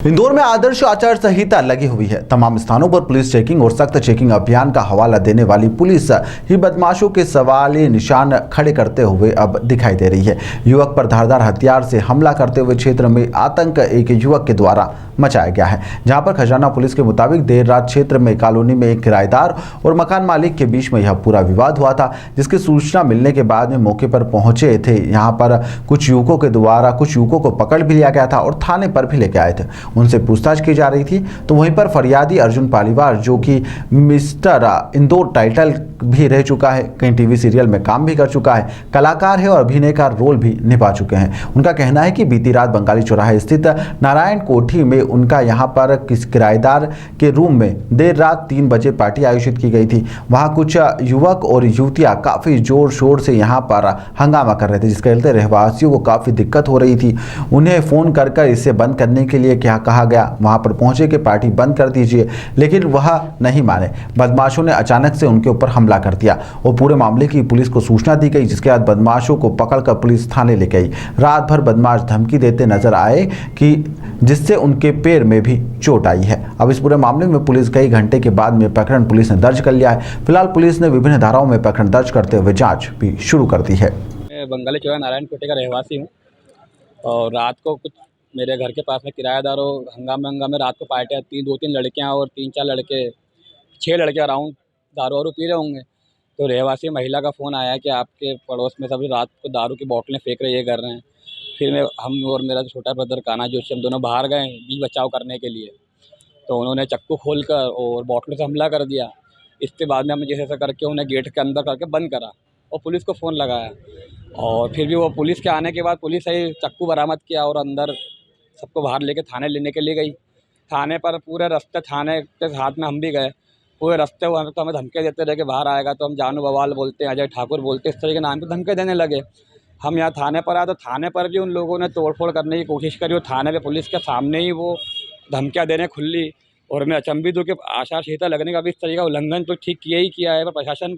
इंदौर में आदर्श आचार संहिता लगी हुई है। तमाम स्थानों पर पुलिस चेकिंग और सख्त चेकिंग अभियान का हवाला देने वाली पुलिस ही बदमाशों के सवाली निशान खड़े करते हुए अब दिखाई दे रही है। युवक पर धारदार हथियार से हमला करते हुए क्षेत्र में आतंक एक युवक के द्वारा मचाया गया है, जहां पर खजाना पुलिस के मुताबिक देर रात क्षेत्र में कॉलोनी में एक किराएदार और मकान मालिक के बीच में यह पूरा विवाद हुआ था, जिसकी सूचना मिलने के बाद में मौके पर पहुंचे थे। यहां पर कुछ युवकों के द्वारा कुछ युवकों को पकड़ भी लिया गया था और थाने पर भी लेके आए थे, उनसे पूछताछ की जा रही थी। तो वहीं पर फरियादी अर्जुन पालीवाल, जो कि मिस्टर इंदौर टाइटल भी रह चुका है, कई टीवी सीरियल में काम भी कर चुका है, कलाकार है और अभिनय का रोल भी निभा चुके हैं। उनका कहना है कि बीती रात बंगाली चौराहे स्थित नारायण कोठी में उनका यहां पर किस किराएदार के रूम में देर रात 3 बजे पार्टी आयोजित की गई थी। वहां कुछ युवक और युवतियां काफी जोर शोर से यहां पर हंगामा कर रहे थे, जिसके चलते रहवासियों को काफी दिक्कत हो रही थी। उन्हें फोन कर इसे बंद करने के लिए क्या कहा गया, वहां पर पहुंचे कि पार्टी बंद कर दीजिए, लेकिन वह नहीं माने। बदमाशों ने अचानक से उनके ऊपर हमला कर दिया और पूरे मामले की पुलिस को सूचना दी गई, जिसके बाद बदमाशों को पकड़कर पुलिस थाने ले गई। रात भर बदमाश धमकी देते नजर आए कि जिससे उनके पैर में भी चोट आई है। अब इस पूरे मामले में पुलिस कई घंटे के बाद में प्रकरण पुलिस ने दर्ज कर लिया है। फिलहाल पुलिस ने विभिन्न धाराओं में प्रकरण दर्ज करते हुए जांच भी शुरू कर दी है। मैं बंगाली चौराहा नारायण कोटे का रहवासी हूँ और रात को कुछ मेरे घर के पास में किराएदारों हंगामे रात को पार्टियाँ 2-3 लड़कियाँ और 3-4 लड़के 6 लड़के अराउंड दारू वारू पी रहे होंगे। तो रहवासी महिला का फ़ोन आया कि आपके पड़ोस में सब रात को दारू की बोतलें फेंक रहे, ये कर रहे हैं। फिर हम और मेरा छोटा ब्रदर काना जोशी, हम दोनों बाहर गए बीच बचाव करने के लिए। तो उन्होंने चक्कू खोलकर और बोतलों से हमला कर दिया। इसके बाद में हमने जैसे ऐसा करके उन्हें गेट के अंदर करके बंद करा और पुलिस को फ़ोन लगाया। और फिर भी वो पुलिस के आने के बाद पुलिस ही चक्कू बरामद किया और अंदर सबको बाहर लेके थाने लेने के लिए गई। थाने पर पूरे रास्ते थाने के साथ में हम भी गए। पूरे रास्ते वो हमें धमकी देते रहे कि बाहर आएगा तो हम जानू बवाल बोलते हैं, अजय ठाकुर बोलते हैं, इस तरह के नाम पे धमकी देने लगे। हम यहाँ थाने पर आए तो थाने पर भी उन लोगों ने तोड़फोड़ करने की कोशिश करी और थाने पे पुलिस के सामने ही वो धमकियाँ देने खुली। और मैं अचंभित हूँ कि आचार संहिता लगने का भी इस तरह का उल्लंघन तो ठीक किया ही किया है, पर प्रशासन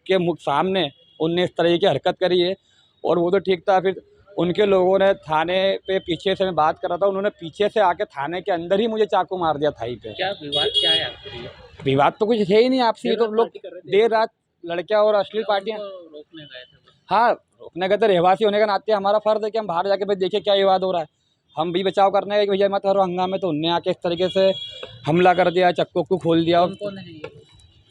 के मुख सामने उनने इस तरह की हरकत करी है। और वो तो ठीक था, फिर उनके लोगों ने थाने पे पीछे से मैं बात कर रहा था, उन्होंने पीछे से आके थाने के अंदर ही मुझे चाकू मार दिया थाई पे। क्या विवाद क्या है आपके? विवाद तो कुछ है ही नहीं आपसे, ये तो लोग देर रात लड़कियां और अश्लील पार्टियां रोकने गए थे। हाँ, रोकने गए थे। रहवासी होने के नाते हमारा फर्ज है कि हम बाहर जाके भाई देखें क्या विवाद हो रहा है। हम भी बचाव करने गए कि भैया मत करो हंगामे, तो उनने आके इस तरीके से हमला कर दिया, चक्कू को खोल दिया। कौन है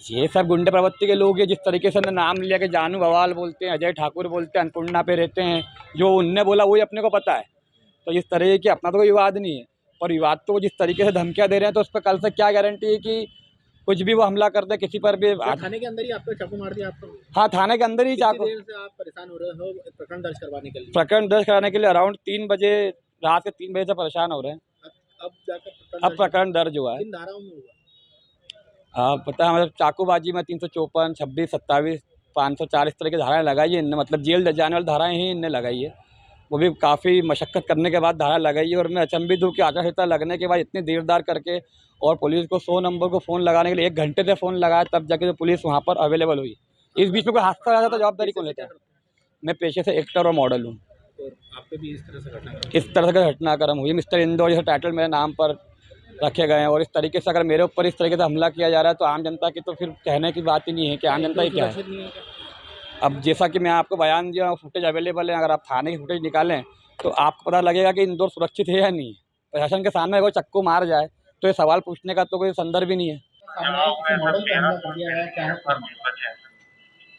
ये सब गुंडे प्रवृत्ति के लोग हैं। जिस तरीके से उन्होंने नाम लिया कि जानू बवाल बोलते हैं, अजय ठाकुर बोलते हैं, अन्नपूर्णा पे रहते हैं, जो उनने बोला वही अपने को पता है। तो इस तरह की अपना तो कोई विवाद नहीं है, पर विवाद तो वो जिस तरीके से धमकियाँ दे रहे हैं, तो उस पर कल से क्या गारंटी है कि कुछ भी वो हमला कर दे किसी पर भी। थाने के अंदर ही आपको चाकू मार दिया आपको? हाँ, थाने के अंदर ही चाकू। देर से आप परेशान हो रहे हो प्रकरण दर्ज करवाने के लिए? प्रकरण दर्ज कराने के लिए अराउंड 3 बजे, रात के 3 बजे से परेशान हो रहे हैं। अब जाकर अब प्रकरण दर्ज हुआ है। किन धाराओं में हुआ? पता है हमारे चाकूबाजी में 354, 26, 27, 504 इस तरह की धाराएँ लगाई है इनने, मतलब जेल जाने वाली धाराएँ ही इनने लगाई है। वो भी काफ़ी मशक्क़त करने के बाद धारा लगाई है। और मैं अचंभित हूँ कि आचार संहिता लगने के बाद इतनी देरदार करके और पुलिस को 100 नंबर को फ़ोन लगाने के लिए 1 घंटे से फ़ोन लगाया, तब जाके तो पुलिस वहाँ पर अवेलेबल हुई। इस बीच में कोई हादसा रहता तो जवाबदारी कौन लेता? मैं पेशे से एक्टर और मॉडल हूँ। तो आप पे भी इस तरह से घटनाक्रम हुई। मिस्टर इंदौर जैसे टाइटल मेरे नाम पर रखे गए हैं और इस तरीके से अगर मेरे ऊपर इस तरीके से हमला किया जा रहा है तो आम जनता की तो फिर कहने की बात ही नहीं है कि आम जनता ही क्या है। अब जैसा कि मैं आपको बयान दिया, फुटेज अवेलेबल है, अगर आप थाने की फुटेज निकालें तो आपको पता लगेगा कि इंदौर सुरक्षित है या नहीं। प्रशासन के सामने कोई चक्कू मार जाए तो ये सवाल पूछने का तो कोई संदर्भ ही नहीं है।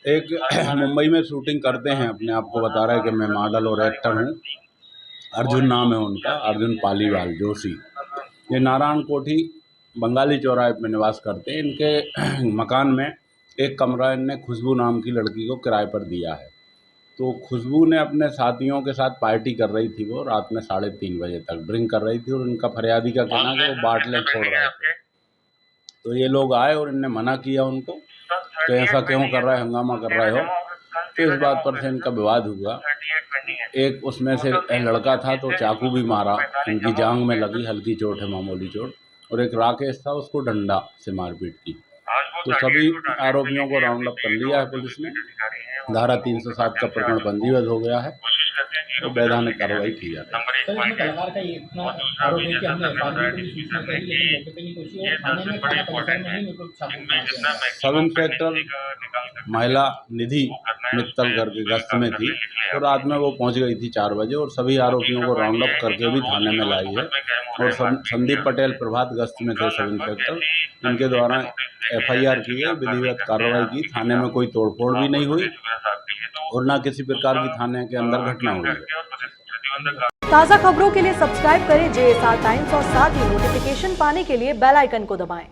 एक मुंबई में शूटिंग करते हैं, अपने आप को बता रहा है कि मैं मॉडल और एक्टर हूँ। अर्जुन नाम है उनका, अर्जुन पालीवाल जोशी। ये नारायण कोठी बंगाली चौराहे पे निवास करते हैं। इनके मकान में एक कमरा इनने खुशबू नाम की लड़की को किराए पर दिया है। तो खुशबू ने अपने साथियों के साथ पार्टी कर रही थी, वो रात में 3:30 बजे तक ड्रिंक कर रही थी और इनका फरियादी का कहना है कि वो बाटलें फोड़ रहे थे। तो ये लोग आए और इनने मना किया उनको कि ऐसा क्यों कर रहे, हंगामा कर रहे हो। तो इस बात पर से इनका विवाद हुआ। एक उसमें से लड़का था तो चाकू भी मारा, इनकी जांघ में लगी, हल्की चोट है, मामूली चोट। और एक राकेश था, उसको डंडा से मारपीट की। तो सभी आरोपियों को राउंड अप कर लिया है पुलिस ने। धारा 307 का प्रकरण पंजीबद्ध हो गया है तो वैधानिक कार्रवाई की जाती है। सर इसमें कलाकार का ये इतना आरोप है कि हमने एफआईआर को भी सूचना करी लेकिन मौके पे नहीं पहुंची और थाने में थाना परिसर में ही मेरे को छापा। सब इंस्पेक्टर महिला निधि मित्तल करके गश्त में थी, तो रात में वो पहुंच गई थी 4 बजे और सभी आरोपियों को राउंड अप करके भी थाने में लाई है। और संदीप पटेल प्रभात गश्त में थे सब इंस्पेक्टर, इनके द्वारा एफआईआर की है, विधिवत कार्रवाई की। थाने में कोई तोड़फोड़ भी नहीं हुई और ना किसी प्रकार की थाने के अंदर घटना हुई है। ताज़ा खबरों के लिए सब्सक्राइब करें JSR टाइम्स और साथ ही नोटिफिकेशन पाने के लिए बेल आइकन को दबाएं।